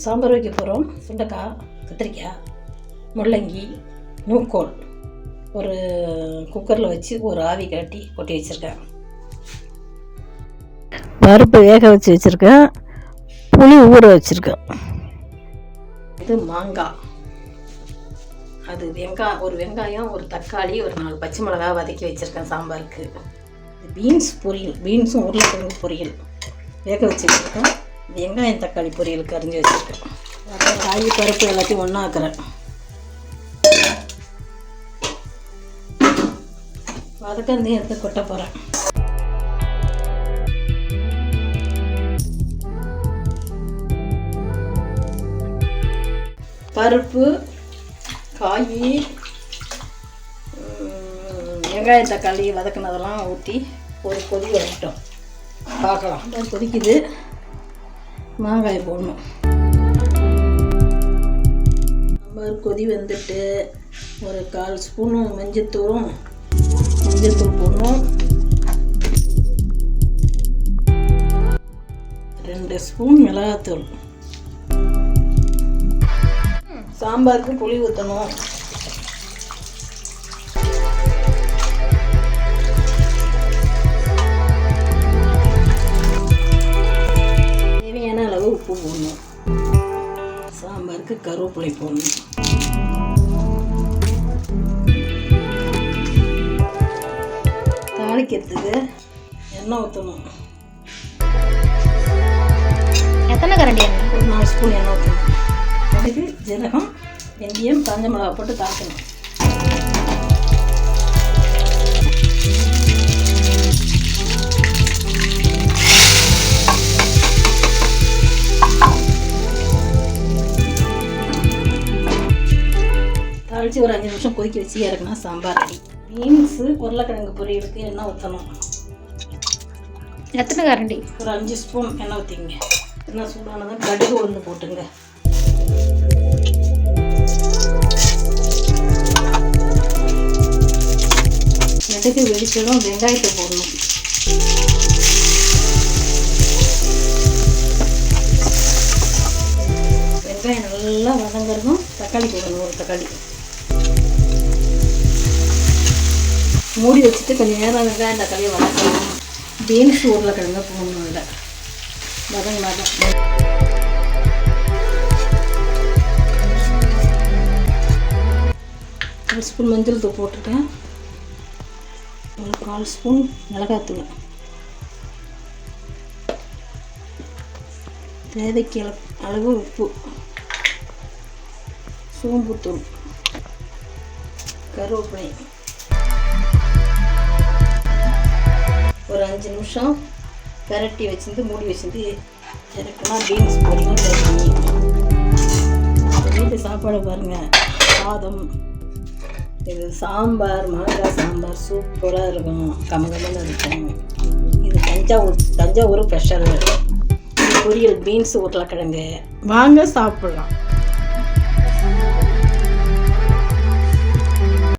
சாம்பார் வைக்க போகிறோம். சுண்டைக்காய், கத்திரிக்காய், முள்ளங்கி, நூக்கோல் ஒரு குக்கரில் வச்சு ஒரு ஆவி காட்டி கொட்டி வச்சுருக்கேன். பருப்பு வேக வச்சு வச்சுருக்கேன். புளி ஊற வச்சுருக்கேன். இது மாங்காய், அது ஒரு வெங்காயம், ஒரு தக்காளி, ஒரு 4 பச்சை மிளகா வதக்கி வச்சுருக்கேன் சாம்பாருக்கு. பீன்ஸ் பொரியல், பீன்ஸும் உருளைக்கிழங்கு பொரியல் வேக வச்சு வச்சுருக்கேன். வெங்காயம் தக்காளி பொரியலுக்கு அரிஞ்சு வச்சுருக்கேன். அப்புறம் காய் பருப்பு எல்லாத்தையும் ஒன்றா ஆக்குறேன். வதக்கந்தி எடுத்து கொட்ட போகிறேன். பருப்பு, காய், வெங்காயம் தக்காளி வதக்கினதெல்லாம் ஊற்றி ஒரு கொதி வரட்டும், பார்க்கலாம். அது கொதிக்குது. மாங்காய் போடணும். சாம்பார் கொதி வந்துட்டு ஒரு 1/4 ஸ்பூனு மஞ்சள் தூள் போடணும். 2 ஸ்பூன் மிளகாத்தூள். சாம்பாருக்கு புளி ஊற்றணும். தேவையான அளவு உப்பு போடணும். சாம்பாருக்கு கருவேப்பிலை போடணும். தாளிக்கிறதுக்கு எண்ணெய் ஊற்றணும். எத்தனை கரண்டி எண்ணெய்? ஒரு 4 ஸ்பூன் எண்ணெய் ஊற்றணும். அதுக்கு ஜீரகம், வெந்தயம், காஞ்ச மிளகா போட்டு தாக்கணும். தாளித்து ஒரு 5 நிமிஷம் கொதிக்க வச்சு இறக்குனா சாம்பார் ரெடி. பீன்ஸு உருளைக்கிழங்கு பொரியலுக்கு எண்ணெய் ஊற்றணும். எத்தனை கரண்டி? ஒரு 5 ஸ்பூன் எண்ணெய் ஊற்றிங்க. எண்ணெய் சூடானதான் கடுகு உளுந்து போட்டுங்க. கடுகு வெடிச்சதும் வெங்காயத்தை போடணும். வெங்காயம் நல்லா வதங்கிறதும் தக்காளி போடணும். ஒரு தக்காளி மூடி வச்சுட்டு கொஞ்சம் நேரம் வெங்காயம் தக்காளியை வதக்கணும். பீன்ஸ் உருளைக்கிழங்கு போடணும். அதில் வதங்கினாதான் 1 ஸ்பூன் மஞ்சள் தூள் போட்டிருக்கேன். ஒரு 1/4 ஸ்பூன் மிளகாத்தூள், தேவைக்கு அளவு உப்பு, சோம்புத்தூள், கருவேப்பிலை. ஒரு 5 நிமிஷம் பெரட்டி வச்சுருந்து மூடி வச்சுருந்து இறக்குனா பீன்ஸ் பொரியல் ரெடி. வீட்டு சாப்பாடு பாருங்கள். சாதம், இது சாம்பார், மாங்காய் சாம்பார் சூப்பராக இருக்கும். கமகமாக இருக்கும். இது தஞ்சாவூர் ஸ்பெஷல் பொரியல். பீன்ஸ் உருளைக்கிழங்கு. வாங்க சாப்பிட்லாம்.